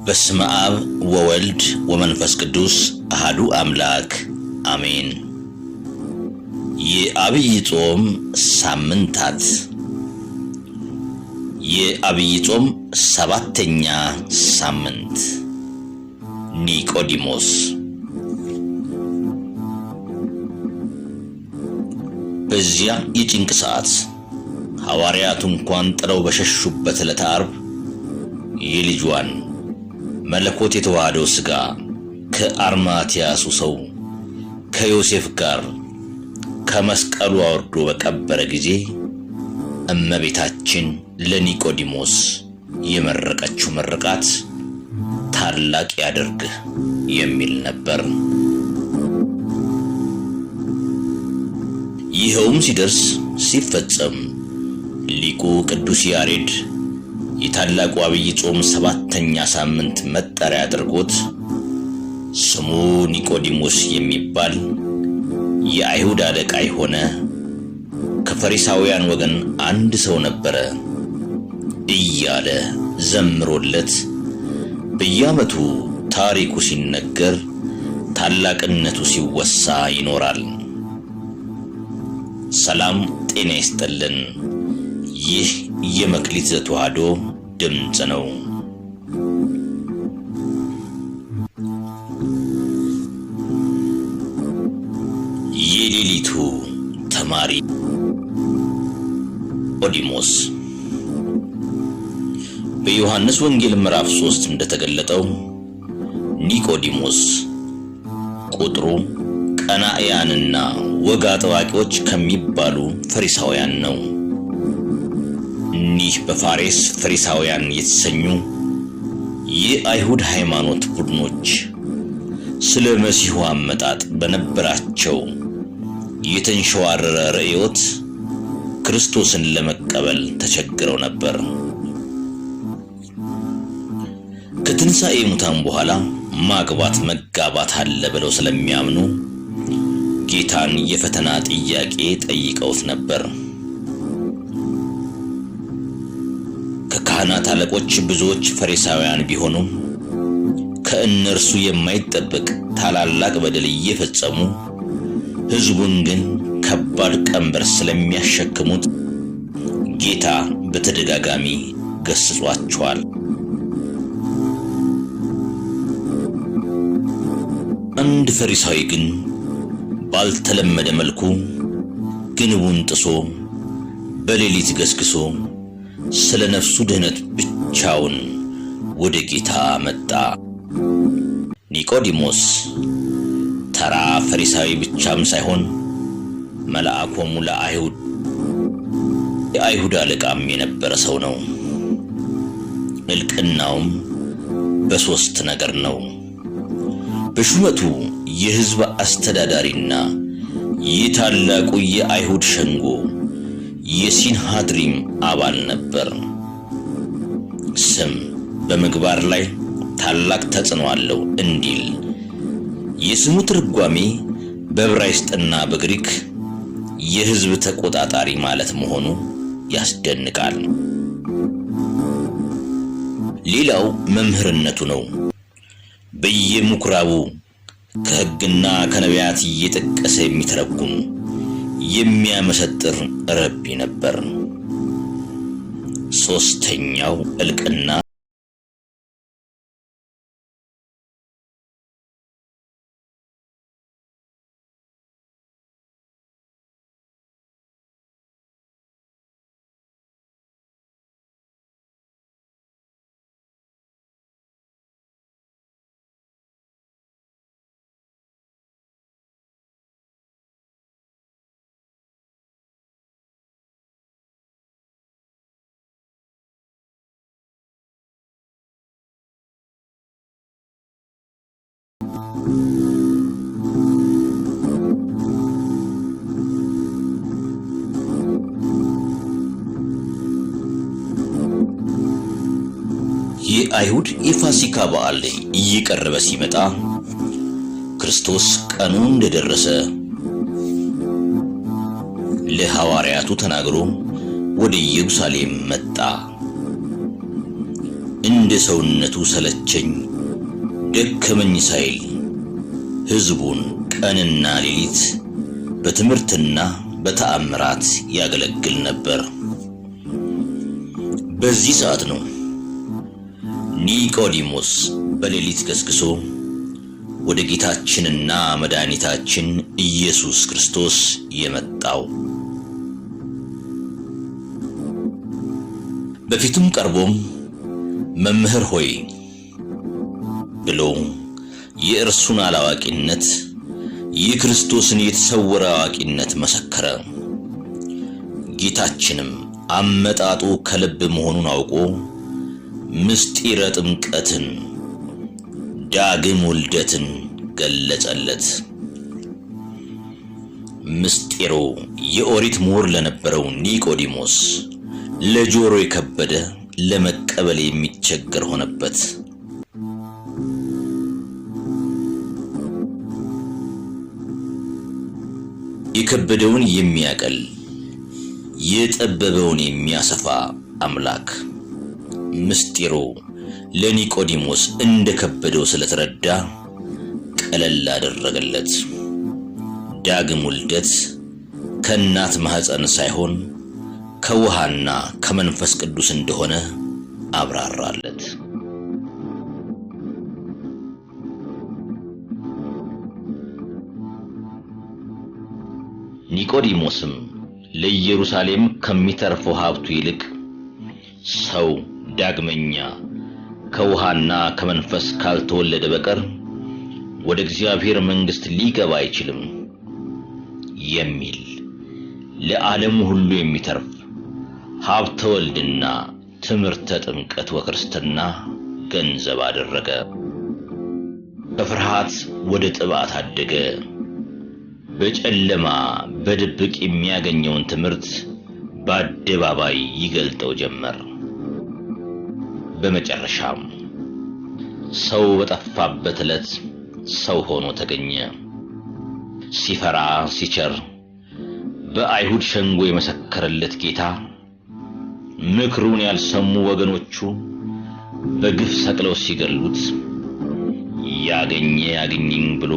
በስመ አብ ወወልድ ወመንፈስ ቅዱስ አሐዱ አምላክ አሜን። የአብይ ጾም ሳምንታት። የአብይ ጾም ሰባተኛ ሳምንት። ኒቆዲሞስ። በዚያ የጭንቅ ሰዓት ሐዋርያቱ እንኳን ጥለው በሸሹበት ዕለተ ዓርብ የልጇን መለኮት የተዋሃደው ሥጋ ከአርማትያሱ ሰው ከዮሴፍ ጋር ከመስቀሉ አውርዶ በቀበረ ጊዜ እመቤታችን ለኒቆዲሞስ የመረቀችው ምርቃት ታላቅ ያድርግህ የሚል ነበር። ይኸውም ሲደርስ ሲፈጸም ሊቁ ቅዱስ ያሬድ የታላቁ አብይ ጾም ሰባተኛ ሳምንት መጠሪያ አድርጎት ስሙ ኒቆዲሞስ የሚባል የአይሁድ አለቃ የሆነ ከፈሪሳውያን ወገን አንድ ሰው ነበረ እያለ ዘምሮለት በየዓመቱ ታሪኩ ሲነገር ታላቅነቱ ሲወሳ ይኖራል። ሰላም ጤና ይስጥልን። ይህ የመክሊት ዘተዋሕዶ ድምጽ ነው። የሌሊቱ ተማሪ ኒቆዲሞስ። በዮሐንስ ወንጌል ምዕራፍ 3 እንደተገለጠው ኒቆዲሞስ ቁጥሩ ቀናኢያንና ወግ አጥባቂዎች ከሚባሉ ፈሪሳውያን ነው። እኒህ በፋሬስ ፈሪሳውያን የተሰኙ የአይሁድ ሃይማኖት ቡድኖች ስለ መሲሁ አመጣጥ በነበራቸው የተንሸዋረረ ርዕዮት ክርስቶስን ለመቀበል ተቸግረው ነበር። ከትንሣኤ ሙታን በኋላ ማግባት መጋባት አለ ብለው ስለሚያምኑ ጌታን የፈተና ጥያቄ ጠይቀውት ነበር። ከካህናት አለቆች ብዙዎች ፈሪሳውያን ቢሆኑም ከእነርሱ የማይጠበቅ ታላላቅ በደል እየፈጸሙ ሕዝቡን ግን ከባድ ቀንበር ስለሚያሸክሙት ጌታ በተደጋጋሚ ገስጿቸዋል። አንድ ፈሪሳዊ ግን ባልተለመደ መልኩ ግንቡን ጥሶ በሌሊት ገስግሶ ስለ ነፍሱ ድህነት ብቻውን ወደ ጌታ መጣ። ኒቆዲሞስ ተራ ፈሪሳዊ ብቻም ሳይሆን መልአኮሙ ለአይሁድ የአይሁድ አለቃም የነበረ ሰው ነው። እልቅናውም በሦስት ነገር ነው። በሹመቱ የሕዝብ አስተዳዳሪና የታላቁ የአይሁድ ሸንጎ የሲንሃድሪም አባል ነበር። ስም በምግባር ላይ ታላቅ ተጽዕኖ አለው እንዲል የስሙ ትርጓሜ በዕብራይስጥና በግሪክ የሕዝብ ተቆጣጣሪ ማለት መሆኑ ያስደንቃል። ሌላው መምህርነቱ ነው። በየምኩራቡ ከሕግና ከነቢያት እየጠቀሰ የሚተረጉም የሚያመሰጥር ረቢ ነበር። ሦስተኛው እልቅና የአይሁድ የፋሲካ በዓል እየቀረበ ሲመጣ ክርስቶስ ቀኑ እንደደረሰ ለሐዋርያቱ ተናግሮ ወደ ኢየሩሳሌም መጣ። እንደ ሰውነቱ ሰለቸኝ ደከመኝ ሳይል ሕዝቡን ቀንና ሌሊት በትምህርትና በተአምራት ያገለግል ነበር። በዚህ ሰዓት ነው ኒቆዲሞስ በሌሊት ገስግሶ ወደ ጌታችንና መድኃኒታችን ኢየሱስ ክርስቶስ የመጣው። በፊቱም ቀርቦም መምህር ሆይ ብሎ የእርሱን አላዋቂነት የክርስቶስን የተሰወረ አዋቂነት መሰከረ። ጌታችንም አመጣጡ ከልብ መሆኑን አውቆ ምስጢረ ጥምቀትን ዳግም ውልደትን ገለጸለት። ምስጢሩ የኦሪት ምሁር ለነበረው ኒቆዲሞስ ለጆሮ የከበደ ለመቀበል የሚቸገር ሆነበት። የከበደውን የሚያቀል የጠበበውን የሚያሰፋ አምላክ ምስጢሩ ለኒቆዲሞስ እንደከበደው ስለተረዳ ቀለል አደረገለት። ዳግም ውልደት ከእናት ማህፀን ሳይሆን ከውሃና ከመንፈስ ቅዱስ እንደሆነ አብራራለት። ኒቆዲሞስም ለኢየሩሳሌም ከሚተርፈው ሀብቱ ይልቅ ሰው ዳግመኛ ከውሃና ከመንፈስ ካልተወለደ በቀር ወደ እግዚአብሔር መንግሥት ሊገባ አይችልም የሚል ለዓለም ሁሉ የሚተርፍ ሀብተ ወልድና ትምህርተ ጥምቀት ወክርስትና ገንዘብ አደረገ። በፍርሃት ወደ ጥባት አደገ። በጨለማ በድብቅ የሚያገኘውን ትምህርት በአደባባይ ይገልጠው ጀመር። በመጨረሻም ሰው በጠፋበት ዕለት ሰው ሆኖ ተገኘ። ሲፈራ ሲቸር በአይሁድ ሸንጎ የመሰከረለት ጌታ ምክሩን ያልሰሙ ወገኖቹ በግፍ ሰቅለው ሲገሉት ያገኘ ያገኘኝ ብሎ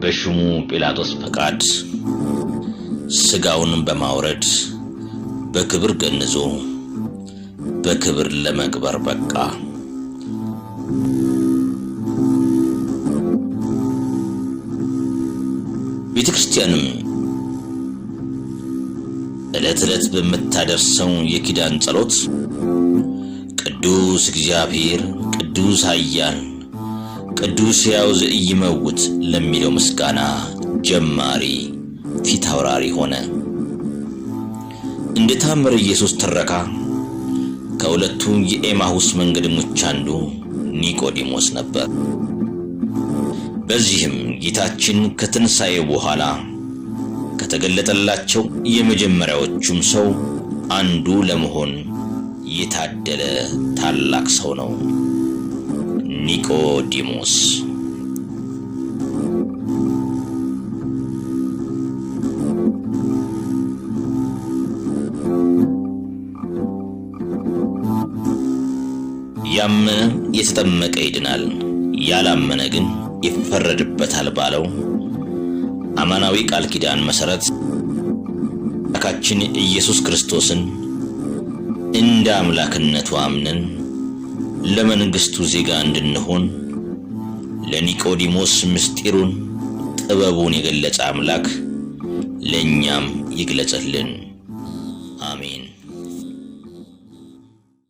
በሹሙ ጲላጦስ ፈቃድ ስጋውን በማውረድ በክብር ገንዞ በክብር ለመቅበር በቃ። ቤተክርስቲያንም ዕለት ዕለት በምታደርሰው የኪዳን ጸሎት ቅዱስ እግዚአብሔር ቅዱስ ኃያል ቅዱስ ሕያው ዘኢይመውት ለሚለው ምስጋና ጀማሪ ፊት አውራሪ ሆነ። እንደ ታምረ ኢየሱስ ትረካ ከሁለቱ የኤማሁስ መንገደኞች አንዱ ኒቆዲሞስ ነበር። በዚህም ጌታችን ከትንሣኤ በኋላ ከተገለጠላቸው የመጀመሪያዎቹም ሰው አንዱ ለመሆን የታደለ ታላቅ ሰው ነው ኒቆዲሞስ። ያመነ የተጠመቀ ይድናል፣ ያላመነ ግን ይፈረድበታል ባለው አማናዊ ቃል ኪዳን መሰረት አምላካችን ኢየሱስ ክርስቶስን እንደ አምላክነቱ አምነን ለመንግስቱ ዜጋ እንድንሆን ለኒቆዲሞስ ምስጢሩን ጥበቡን የገለጸ አምላክ ለኛም ይግለጽልን። አሜን።